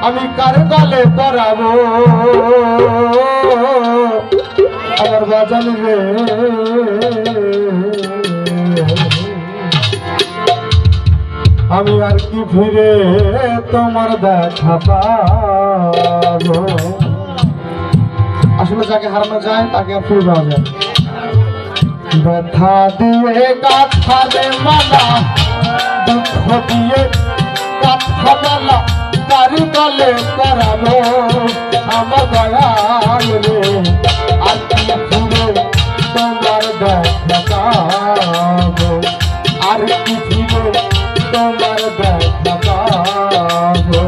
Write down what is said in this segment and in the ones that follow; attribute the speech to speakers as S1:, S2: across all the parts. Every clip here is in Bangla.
S1: আমি কার গলে পরাবো আমার বাজান রে আমি আর কি ফিরে তোমার দেখা পাবো আসলে যাকে হারানো যায় তাকে আর ফিরে পাওয়া যায় ব্যথা দিয়ে গাঁথা মালা দুঃখ দিয়ে গাঁথা মালা কার গলে পরাবো আমার দয়াল রে আর কি ফিরে তোমার দেখা পাবো আর কি ফিরে তোমার দেখা পাবো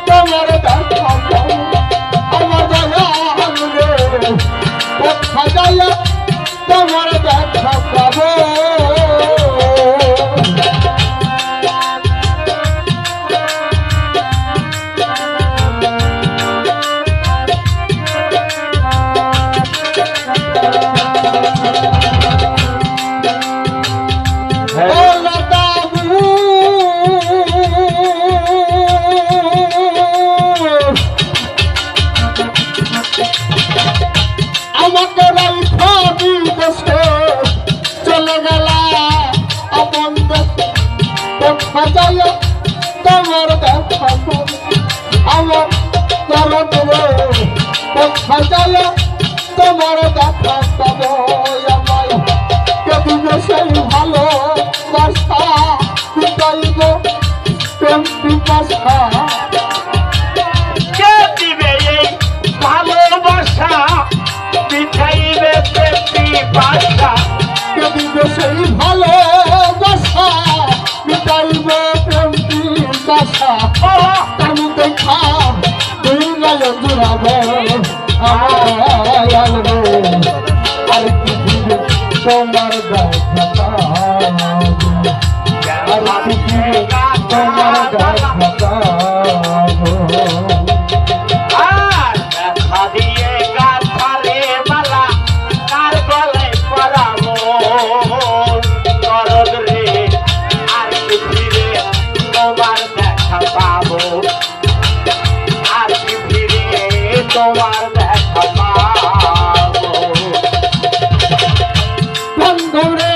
S1: তোমার দেখা আমার দয়াল রে তোমার দেখা পাবো তোমার দেখা আমার তোমার দেখা পাবো আমায় কে দিবে সেই ভালো বাসা পিতাইব প্রেম পিপাসা
S2: কে দিবে এই ভালোবাসা পিতাইবে প্রেম পিপাসা
S1: কে দিবে সেই ভালো বাসা পিতাইব প্রেম পিপাসা তার দেখা তুই নয় জুড়াবে আমার রে আর কি দিবে তোমার দেখা আর কি দিবে তোমার দেখা
S2: আর দেখা দিয়ে গাথারে মালা কার গলে পরাবো নরদ রে আর কি ফিরে তোমার দেখা পাবো আর কি ফিরে তোমার দেখা পাবো
S1: বন্ধুরে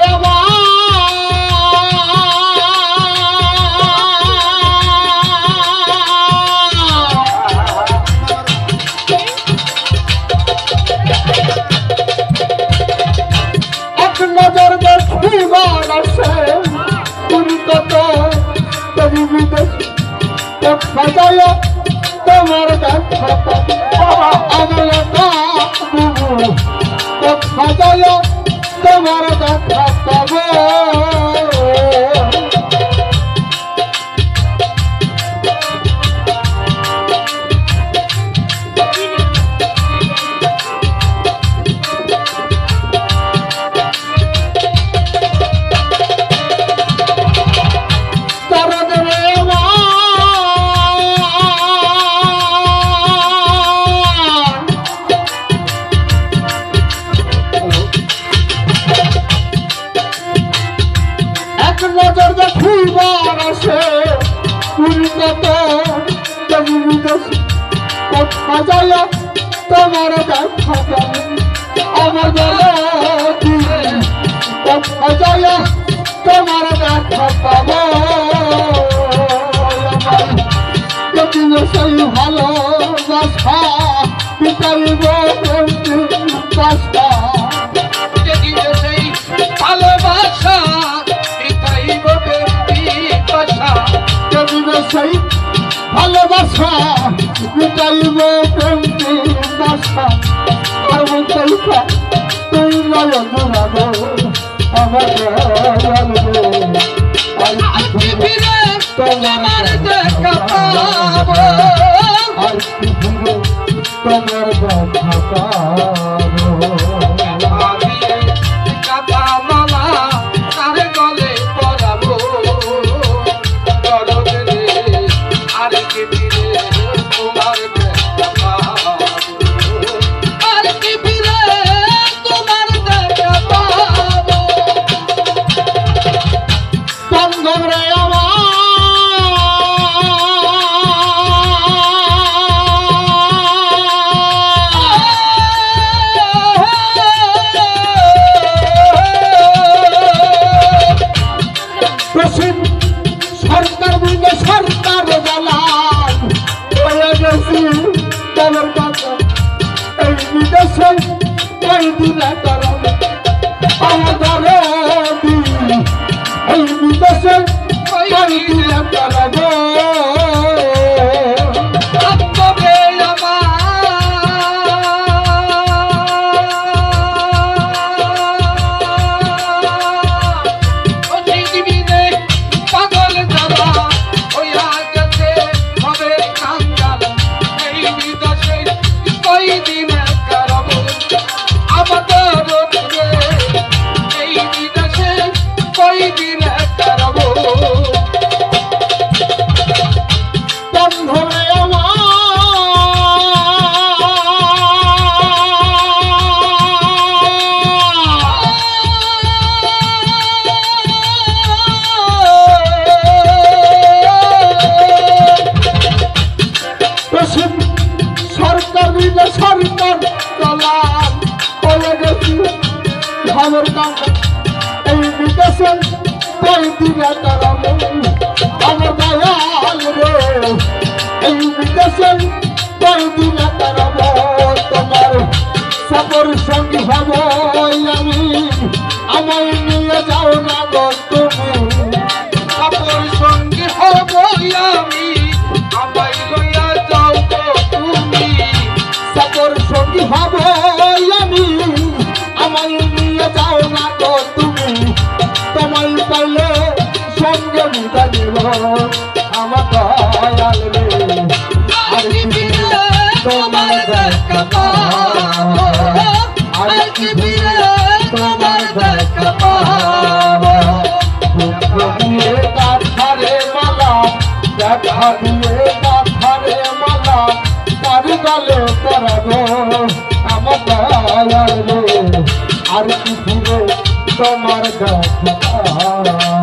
S1: এক নজর দেখিবার আসে তুমি কত তুমি বিদেশ সাজায় তোমার দেখা আমার সাজায় তোমার দেখা পাবো নজর দেখিবার আসে কত সাজায় তোমার দেখা আমার সাজায় তোমার দেখা পাবো সেই ভালোবাসা পিতাইব বাসা
S2: ভালোবাসা পিতাইব পিপাসা
S1: সেই ভালোবাসা মিটাইব প্রেম বাসা আর মন চাইছা তুই নয়ন জোড়াবো আমার দয়াল রে আর কি ফিরে
S2: তোমার দেখা পাবো
S1: আর কি ফিরে তোমার দেখা পাবো
S2: কাটা মালা কারে গলে পরাবো দরদে আর কি ফিরে তোমার দেখা পাবো আর কি ফিরে তোমার দেখা পাবো
S1: বন্ধন রে সরকার বুঝলে সরকার জালাল হয়ে গেছি তোমার কথা এই বিদেশে এই দিলে করম আমার দরদি এই বিদেশে এই দিলে করব সরকার বুঝলে সরকার জালাল হয়ে গেছি আমার কাছে এই বিদেশে কই দিলে করম আমার দয়াল রে এই বিদেশে কই দিলে করম তোমার সফর সঙ্গী হব আমি আমায় নিয়ে যাও না গো তুমি
S2: সফর সঙ্গী হব আমি আমায় লইয়া যাও গো তুমি
S1: সফর সঙ্গী হব আমি আমায় নিয়ে যাও না গো তুমি তোমায় পাইলে সঙ্গে বিদায় নিব আমার দয়াল রে
S2: আর কি ফিরে তোমার দেখা পাবো আর কি ফিরে তোমার দেখা পাবো
S1: দিয়ে কাঠারে মালা দেখা দিয়ে কাঠারে মালা তার গলে পরাবো আমার দয়াল রে আর কি ফিরে তোমার দেখা